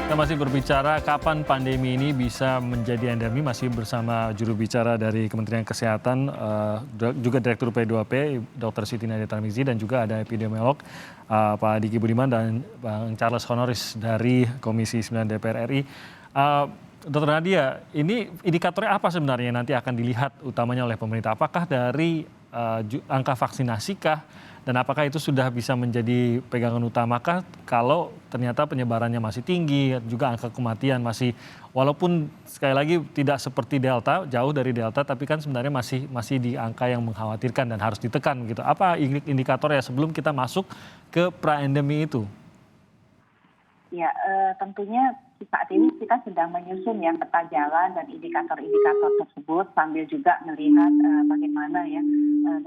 Kita masih berbicara kapan pandemi ini bisa menjadi endemi, masih bersama juru bicara dari Kementerian Kesehatan, juga Direktur P2P, Dr. Siti Nadia Tarmizi, dan juga ada epidemiolog Pak Diki Budiman dan Bang Charles Honoris dari Komisi 9 DPR RI. Dr. Nadia, ini indikatornya apa sebenarnya nanti akan dilihat utamanya oleh pemerintah? Apakah dari angka vaksinasi kah? Dan apakah itu sudah bisa menjadi pegangan utamakah kalau ternyata penyebarannya masih tinggi, juga angka kematian masih, walaupun sekali lagi tidak seperti Delta, jauh dari Delta, tapi kan sebenarnya masih di angka yang mengkhawatirkan dan harus ditekan gitu. Apa indikatornya sebelum kita masuk ke pra-endemi itu? Ya, tentunya saat ini kita sedang menyusun ya peta jalan dan indikator-indikator tersebut sambil juga melihat bagaimana ya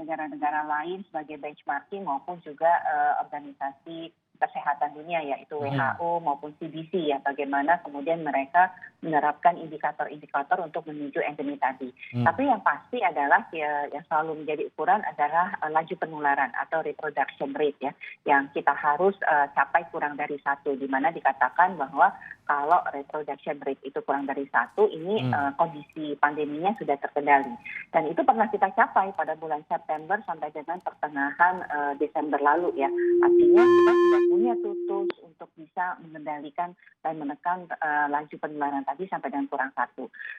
negara-negara lain sebagai benchmarking maupun juga organisasi kesehatan dunia yaitu WHO maupun CDC ya, bagaimana kemudian mereka menerapkan indikator-indikator untuk menuju endemi tadi. Tapi yang pasti adalah ya, yang selalu menjadi ukuran adalah laju penularan atau reproduction rate ya, yang kita harus capai kurang dari 1, di mana dikatakan bahwa kalau reproduction rate itu kurang dari 1, ini kondisi pandeminya sudah terkendali. Dan itu pernah kita capai pada bulan September sampai dengan pertengahan Desember lalu ya. Artinya kita sudah punya tools untuk bisa mengendalikan dan menekan laju penularan tadi sampai dengan kurang 1.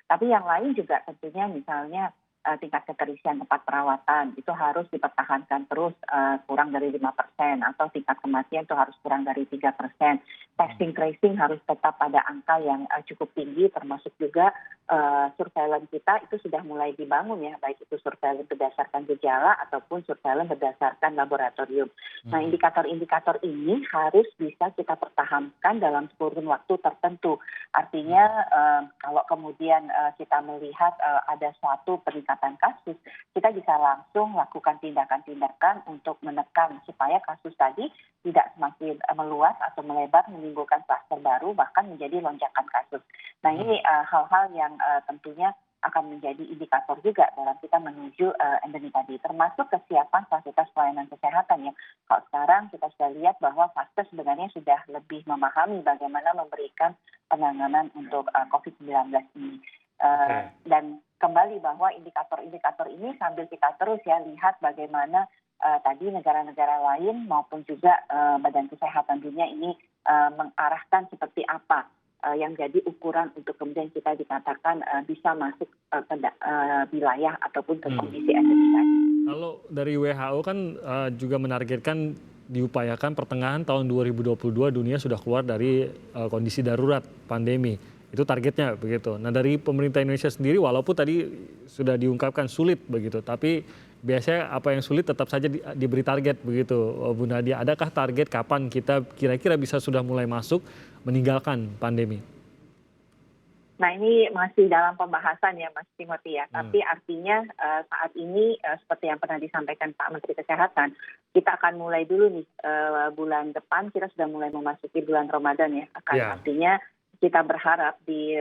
Tapi yang lain juga tentunya misalnya tingkat keterisian tempat perawatan itu harus dipertahankan terus kurang dari 5%, atau tingkat kematian itu harus kurang dari 3%. Testing tracing harus tetap pada angka yang cukup tinggi, termasuk juga surveillance kita itu sudah mulai dibangun ya, baik itu surveillance berdasarkan gejala ataupun surveillance berdasarkan laboratorium. Nah, indikator-indikator ini harus bisa kita pertahankan dalam kurun waktu tertentu. Artinya kalau kemudian kita melihat ada suatu peningkatan kasus, kita bisa langsung lakukan tindakan-tindakan untuk menekan supaya kasus tadi tidak semakin meluas atau melebar, menimbulkan kluster baru, bahkan menjadi lonjakan kasus. Nah, ini hal-hal yang tentunya akan menjadi indikator juga dalam kita menuju endemi tadi, termasuk kesiapan fasilitas pelayanan kesehatan ya. Kalau sekarang kita sudah lihat bahwa vaskes sebenarnya sudah lebih memahami bagaimana memberikan penanganan untuk COVID-19 ini. Dan kembali bahwa indikator-indikator ini sambil kita terus ya lihat bagaimana tadi negara-negara lain maupun juga Badan Kesehatan Dunia ini mengarahkan seperti apa yang jadi ukuran untuk kemudian kita dikatakan bisa masuk ke wilayah ataupun ke kondisi endemi tadi. Kalau dari WHO kan juga menargetkan diupayakan pertengahan tahun 2022 dunia sudah keluar dari kondisi darurat pandemi. Itu targetnya begitu. Nah, dari pemerintah Indonesia sendiri walaupun tadi sudah diungkapkan sulit begitu, tapi biasanya apa yang sulit tetap saja diberi target begitu, Bu Nadia. Adakah target kapan kita kira-kira bisa sudah mulai masuk meninggalkan pandemi? Nah, ini masih dalam pembahasan ya Mas Timothy ya. Tapi artinya saat ini seperti yang pernah disampaikan Pak Menteri Kesehatan, kita akan mulai dulu nih bulan depan kita sudah mulai memasuki bulan Ramadan ya. Artinya kita berharap di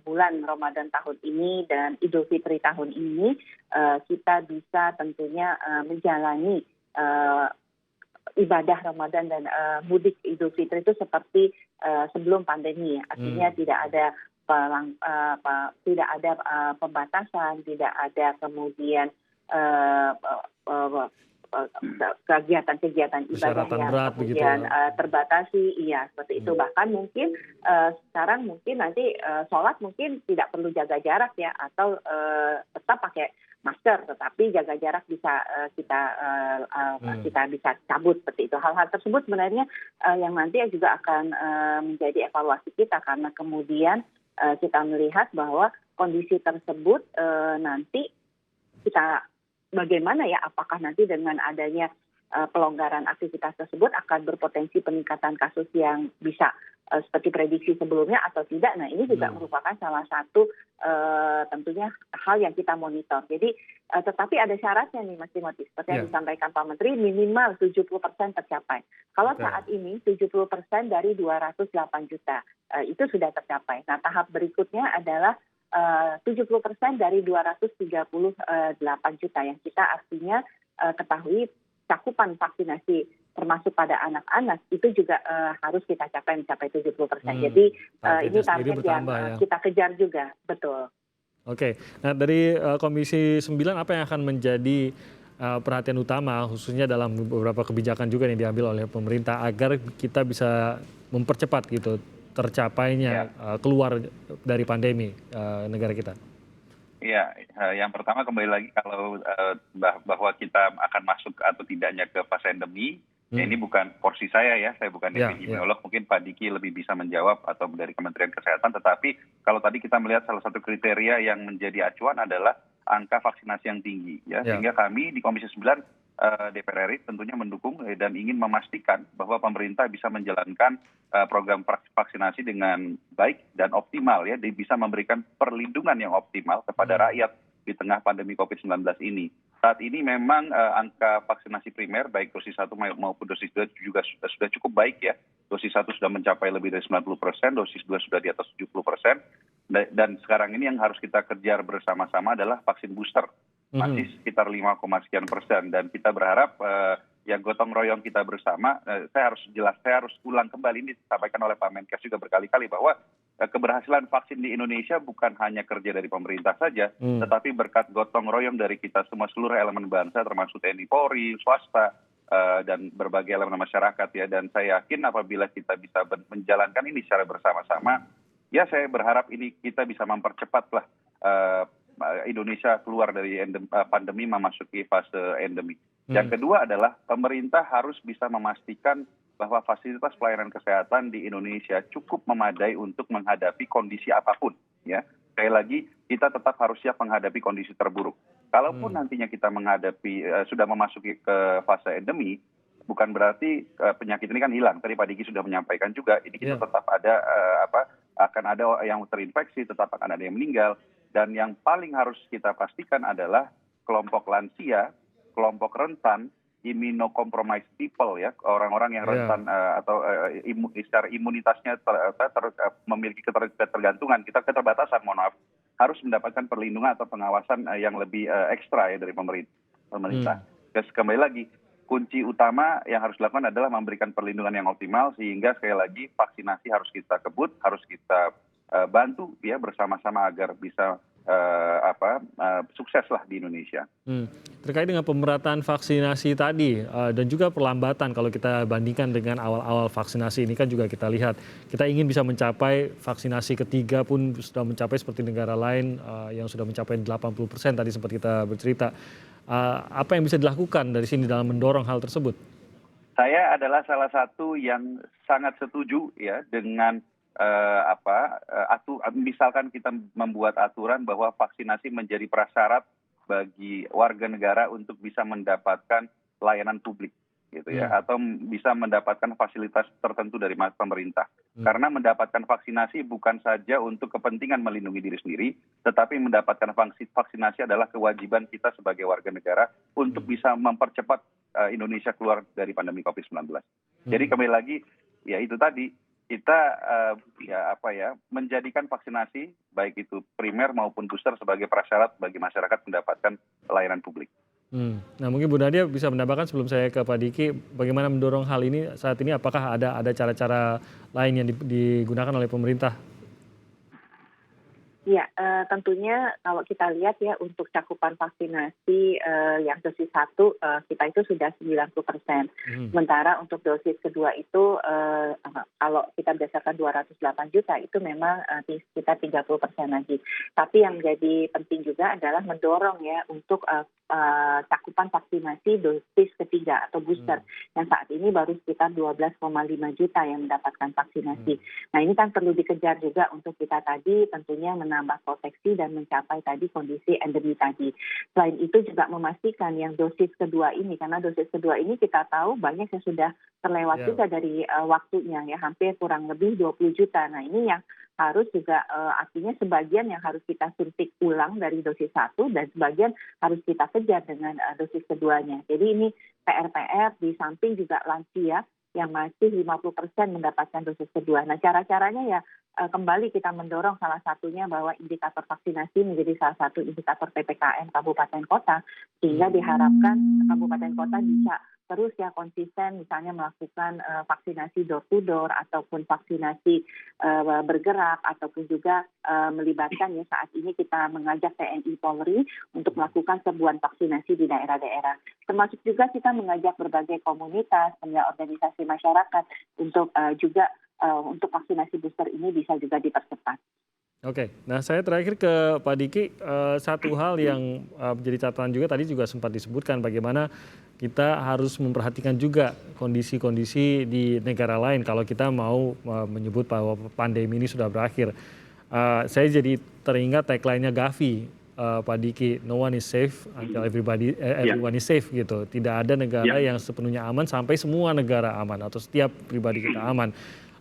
bulan Ramadan tahun ini dan Idul Fitri tahun ini kita bisa tentunya menjalani ibadah Ramadan dan mudik Idul Fitri itu seperti sebelum pandemi ya. Artinya tidak ada pembatasan, tidak ada kemudian kegiatan-kegiatan ibadah yang kemudian terbatasi, iya seperti itu. Bahkan mungkin sekarang mungkin nanti sholat mungkin tidak perlu jaga jarak ya, atau tetap pakai masker, tetapi jaga jarak bisa kita bisa cabut seperti itu. Hal-hal tersebut sebenarnya yang nanti juga akan menjadi evaluasi kita, karena kemudian kita melihat bahwa kondisi tersebut nanti kita bagaimana ya, apakah nanti dengan adanya pelonggaran aktivitas tersebut akan berpotensi peningkatan kasus yang bisa seperti prediksi sebelumnya atau tidak. Nah, ini juga merupakan salah satu tentunya hal yang kita monitor. Jadi tetapi ada syaratnya nih Mas Timothy, seperti yang disampaikan Pak Menteri, minimal 70% tercapai. Kalau saat ini 70% dari 208 juta itu sudah tercapai. Nah, tahap berikutnya adalah 70% dari 238 juta yang kita artinya ketahui cakupan vaksinasi termasuk pada anak-anak itu juga harus kita mencapai 70%. Jadi ini Targetnya sendiri target yang bertambah ya. kita kejar juga, betul. Oke, nah dari Komisi 9 apa yang akan menjadi perhatian utama khususnya dalam beberapa kebijakan juga yang diambil oleh pemerintah agar kita bisa mempercepat gitu tercapainya keluar dari pandemi negara kita? Iya, yang pertama kembali lagi kalau bahwa kita akan masuk atau tidaknya ke fase endemi, ya ini bukan porsi saya ya, saya bukan epidemiolog, mungkin Pak Diki lebih bisa menjawab atau dari Kementerian Kesehatan, tetapi kalau tadi kita melihat salah satu kriteria yang menjadi acuan adalah angka vaksinasi yang tinggi, ya. Sehingga kami di Komisi 9 DPR RI tentunya mendukung dan ingin memastikan bahwa pemerintah bisa menjalankan program vaksinasi dengan baik dan optimal ya, bisa memberikan perlindungan yang optimal kepada rakyat di tengah pandemi COVID-19 ini. Saat ini memang angka vaksinasi primer baik dosis 1 maupun dosis 2 juga sudah cukup baik ya. Dosis 1 sudah mencapai lebih dari 90%, dosis 2 sudah di atas 70%. Dan sekarang ini yang harus kita kejar bersama-sama adalah vaksin booster. Masih sekitar 5, sekian persen. Dan kita berharap ya gotong royong kita bersama, saya harus ulang kembali, ini disampaikan oleh Pak Menkes juga berkali-kali bahwa keberhasilan vaksin di Indonesia bukan hanya kerja dari pemerintah saja, tetapi berkat gotong royong dari kita semua seluruh elemen bangsa termasuk TNI Polri, swasta, dan berbagai elemen masyarakat ya. Dan saya yakin apabila kita bisa menjalankan ini secara bersama-sama, ya saya berharap ini kita bisa mempercepatlah Indonesia keluar dari pandemi memasuki fase endemi. Yang kedua adalah pemerintah harus bisa memastikan bahwa fasilitas pelayanan kesehatan di Indonesia cukup memadai untuk menghadapi kondisi apapun. Ya, sekali lagi kita tetap harus siap menghadapi kondisi terburuk. Kalaupun nantinya kita sudah memasuki ke fase endemi, bukan berarti penyakit ini kan hilang. Tadi Pak Diki sudah menyampaikan juga, ini kita tetap ada akan ada yang terinfeksi, tetap akan ada yang meninggal. Dan yang paling harus kita pastikan adalah kelompok lansia, kelompok rentan, immunocompromised people ya, orang-orang yang rentan atau secara imunitasnya memiliki ketergantungan, keterbatasan, harus mendapatkan perlindungan atau pengawasan yang lebih ekstra ya dari pemerintah. Terus kembali lagi, kunci utama yang harus dilakukan adalah memberikan perlindungan yang optimal, sehingga sekali lagi vaksinasi harus kita kebut, harus kita bantu ya bersama-sama agar bisa sukseslah di Indonesia. Terkait dengan pemerataan vaksinasi tadi dan juga perlambatan kalau kita bandingkan dengan awal-awal vaksinasi ini kan juga kita lihat kita ingin bisa mencapai vaksinasi ketiga pun sudah mencapai seperti negara lain yang sudah mencapai 80% tadi sempat kita bercerita. Apa yang bisa dilakukan dari sini dalam mendorong hal tersebut? Saya adalah salah satu yang sangat setuju ya dengan misalkan kita membuat aturan bahwa vaksinasi menjadi prasyarat bagi warga negara untuk bisa mendapatkan layanan publik gitu ya, atau bisa mendapatkan fasilitas tertentu dari pemerintah. Karena mendapatkan vaksinasi bukan saja untuk kepentingan melindungi diri sendiri, tetapi mendapatkan vaksinasi adalah kewajiban kita sebagai warga negara untuk bisa mempercepat Indonesia keluar dari pandemi COVID-19. Jadi kembali lagi ya itu tadi, kita menjadikan vaksinasi baik itu primer maupun booster sebagai prasyarat bagi masyarakat mendapatkan layanan publik. Nah mungkin Bu Nadia bisa menambahkan sebelum saya ke Pak Diki, bagaimana mendorong hal ini saat ini, apakah ada cara-cara lain yang digunakan oleh pemerintah? Ya, tentunya kalau kita lihat ya untuk cakupan vaksinasi yang dosis 1 kita itu sudah 90%. Sementara untuk dosis kedua itu kalau kita berdasarkan 208 juta itu memang sekitar 30% lagi. Tapi yang menjadi penting juga adalah mendorong ya untuk cakupan vaksinasi dosis ketiga atau booster yang saat ini baru sekitar 12,5 juta yang mendapatkan vaksinasi. Nah ini kan perlu dikejar juga untuk kita tadi tentunya menambah proteksi dan mencapai tadi kondisi endemi tadi. Selain itu juga memastikan yang dosis kedua ini, karena dosis kedua ini kita tahu banyak yang sudah terlewat juga dari waktunya ya, hampir kurang lebih 20 juta. Nah ini yang harus juga artinya sebagian yang harus kita suntik ulang dari dosis 1 dan sebagian harus kita kejar dengan dosis keduanya. Jadi ini PR di samping juga lansia yang masih 50% mendapatkan dosis kedua. Nah cara-caranya ya kembali kita mendorong salah satunya bahwa indikator vaksinasi menjadi salah satu indikator PPKM kabupaten kota, sehingga diharapkan kabupaten kota bisa terus ya konsisten misalnya melakukan vaksinasi door to door ataupun vaksinasi bergerak ataupun juga melibatkan ya saat ini kita mengajak TNI Polri untuk melakukan serbuan vaksinasi di daerah-daerah. Termasuk juga kita mengajak berbagai komunitas, organisasi masyarakat untuk juga untuk vaksinasi booster ini bisa juga dipercepat. Oke, nah saya terakhir ke Pak Diki, satu hal yang menjadi catatan juga tadi juga sempat disebutkan bagaimana kita harus memperhatikan juga kondisi-kondisi di negara lain kalau kita mau menyebut bahwa pandemi ini sudah berakhir. Saya jadi teringat tagline-nya Gavi, Pak Diki, no one is safe until everyone is safe gitu. Tidak ada negara yang sepenuhnya aman sampai semua negara aman atau setiap pribadi kita aman.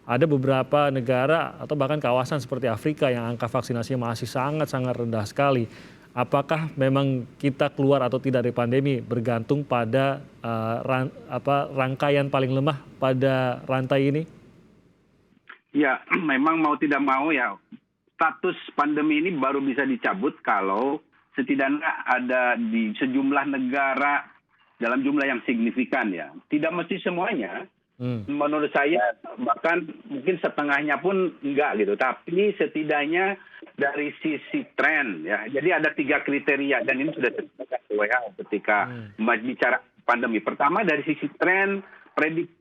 Ada beberapa negara atau bahkan kawasan seperti Afrika yang angka vaksinasinya masih sangat-sangat rendah sekali. Apakah memang kita keluar atau tidak dari pandemi bergantung pada rangkaian paling lemah pada rantai ini? Ya, memang mau tidak mau ya, status pandemi ini baru bisa dicabut kalau setidaknya ada di sejumlah negara dalam jumlah yang signifikan ya. Tidak mesti semuanya. Menurut saya bahkan mungkin setengahnya pun enggak gitu, tapi setidaknya dari sisi tren ya. Jadi ada 3 kriteria dan ini sudah disebutkan WHO ketika bicara pandemi. Pertama dari sisi tren,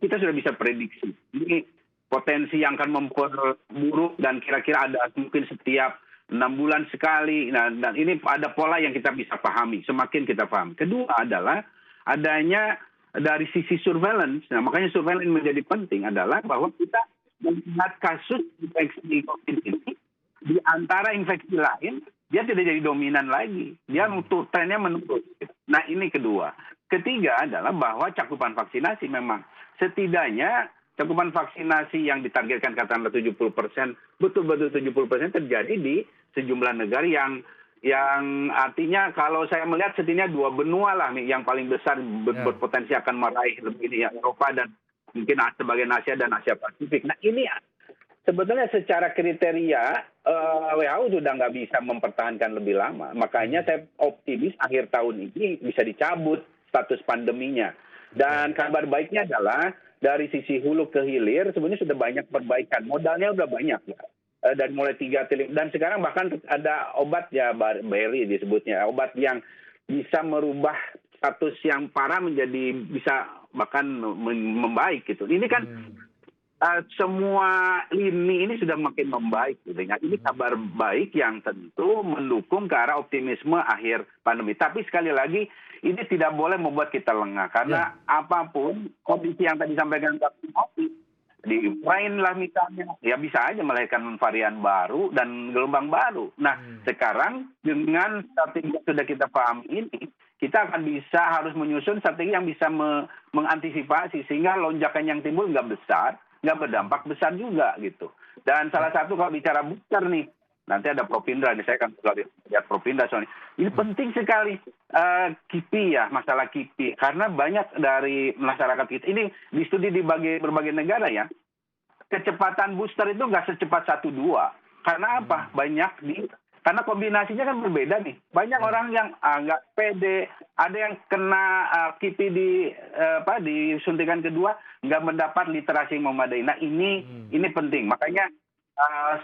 kita sudah bisa prediksi. Ini potensi yang akan memperburuk dan kira-kira ada mungkin setiap 6 bulan sekali. Nah, dan ini ada pola yang kita bisa pahami, semakin kita paham. Kedua adalah adanya dari sisi surveillance. Nah, makanya surveillance menjadi penting adalah bahwa kita melihat kasus infeksi COVID ini di antara infeksi lain, dia tidak jadi dominan lagi. Dia untuk trennya menurun. Nah, ini kedua. Ketiga adalah bahwa cakupan vaksinasi memang setidaknya cakupan vaksinasi yang ditargetkan katakanlah 70%, betul-betul 70% terjadi di sejumlah negara yang artinya kalau saya melihat setidaknya 2 benua lah yang paling besar berpotensi akan meraih lebih ya, Eropa dan mungkin sebagian Asia dan Asia Pasifik. Nah ini sebetulnya secara kriteria WHO sudah nggak bisa mempertahankan lebih lama. Makanya saya optimis akhir tahun ini bisa dicabut status pandeminya. Dan kabar baiknya adalah dari sisi hulu ke hilir sebenarnya sudah banyak perbaikan. Modalnya sudah banyak ya. Dan mulai 3 triliun dan sekarang bahkan ada obat ya Barry disebutnya, obat yang bisa merubah status yang parah menjadi bisa bahkan membaik gitu. Ini kan semua ini sudah makin membaik gitu. Nah, ini kabar baik yang tentu mendukung ke arah optimisme akhir pandemi. Tapi sekali lagi ini tidak boleh membuat kita lengah karena apapun kondisi yang tadi disampaikan Pak Timotius di Ukraina lah misalnya, ya bisa aja melahirkan varian baru dan gelombang baru. Nah, sekarang dengan strategi yang sudah kita pahami ini, kita akan bisa harus menyusun strategi yang bisa mengantisipasi sehingga lonjakan yang timbul nggak besar, nggak berdampak besar juga gitu. Dan salah satu kalau bicara booster nih, nanti ada Propindra, nih saya akan lihat Propindra soalnya. Ini penting sekali KIPI ya, masalah KIPI. Karena banyak dari masyarakat kita, ini di studi di berbagai negara ya, kecepatan booster itu nggak secepat 1-2. Karena apa? Karena kombinasinya kan berbeda nih. Banyak orang yang nggak pede, ada yang kena KIPI di suntikan kedua, nggak mendapat literasi yang memadai. Nah ini penting. Makanya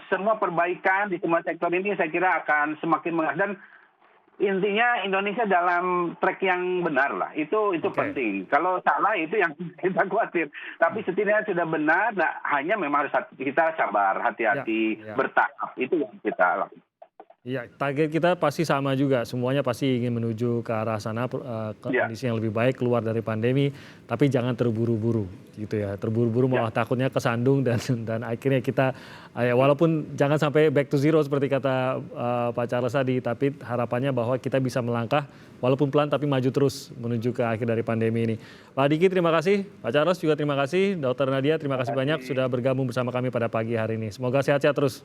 semua perbaikan di semua sektor ini saya kira akan semakin mengarah dan intinya Indonesia dalam track yang benar lah. Itu penting. Kalau salah itu yang kita khawatir. Tapi setidaknya sudah benar. Nah, hanya memang harus kita sabar, hati-hati, bertahap. Itu yang kita lakukan. Ya, target kita pasti sama juga. Semuanya pasti ingin menuju ke arah sana, kondisi yang lebih baik, keluar dari pandemi. Tapi jangan terburu-buru, gitu ya. Terburu-buru malah takutnya kesandung dan akhirnya kita, walaupun jangan sampai back to zero seperti kata Pak Charles tadi, tapi harapannya bahwa kita bisa melangkah, walaupun pelan tapi maju terus menuju ke akhir dari pandemi ini. Pak Diki terima kasih, Pak Charles juga terima kasih, Dr. Nadia terima kasih banyak sudah bergabung bersama kami pada pagi hari ini. Semoga sehat-sehat terus.